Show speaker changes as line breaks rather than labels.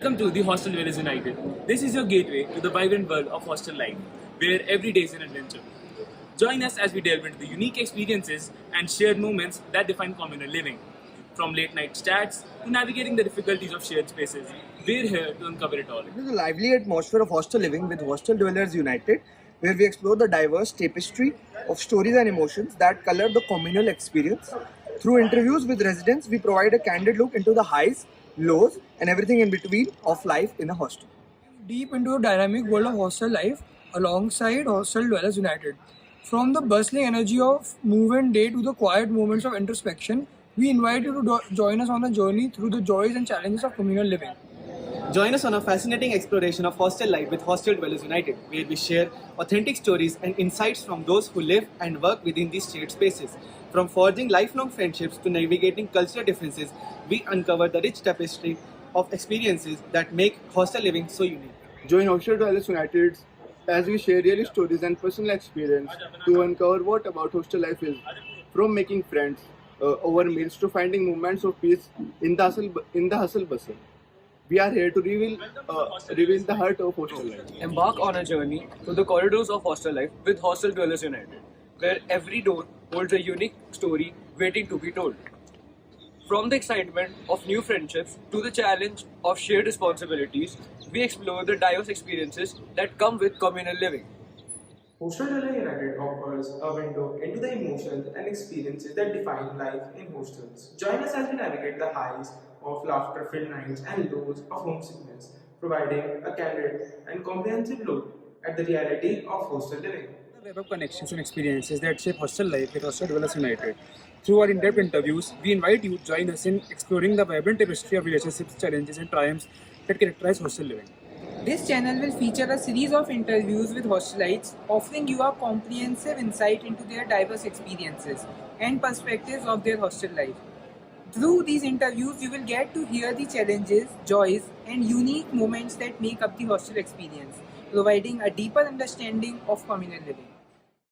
Welcome to the Hostel Dwellers United. This is your gateway to the vibrant world of hostel life, where every day is an adventure. Join us as we delve into the unique experiences and shared moments that define communal living. From late night chats to navigating the difficulties of shared spaces, we're here to uncover it all.
It is a lively atmosphere of hostel living with Hostel Dwellers United, where we explore the diverse tapestry of stories and emotions that color the communal experience. Through interviews with residents, we provide a candid look into the highs, lows, and everything in between of life in a hostel.
Deep into the dynamic world of hostel life alongside Hostel Dwellers United. From the bustling energy of move-in day to the quiet moments of introspection, we invite you to join us on a journey through the joys and challenges of communal living.
Join us on a fascinating exploration of hostel life with Hostel Dwellers United, where we share authentic stories and insights from those who live and work within these shared spaces. From forging lifelong friendships to navigating cultural differences, we uncover the rich tapestry of experiences that make hostel living so unique.
Join Hostel Dwellers United as we share real stories and personal experience to uncover what about hostel life is, from making friends over meals to finding moments of peace in the hustle bustle. We are here to reveal the heart of hostel life.
Embark on a journey through the corridors of hostel life with Hostel Dwellers United, where every door holds a unique story waiting to be told. From the excitement of new friendships to the challenge of shared responsibilities, we explore the diverse experiences that come with communal living.
Hostel Dwellers United offers a window into the emotions and experiences that define life in hostels. Join us as we navigate the highs of laughter-filled nights and lows of homesickness, providing a candid and comprehensive look at the reality of hostel living.
The web of connections and experiences that shape hostel life with Hostel Dwellers United. Through our in-depth interviews, we invite you to join us in exploring the vibrant tapestry of relationships, challenges, and triumphs that characterize hostel living.
This channel will feature a series of interviews with hostelites, offering you a comprehensive insight into their diverse experiences and perspectives of their hostel life. Through these interviews, you will get to hear the challenges, joys, and unique moments that make up the hostel experience, providing a deeper understanding of communal living.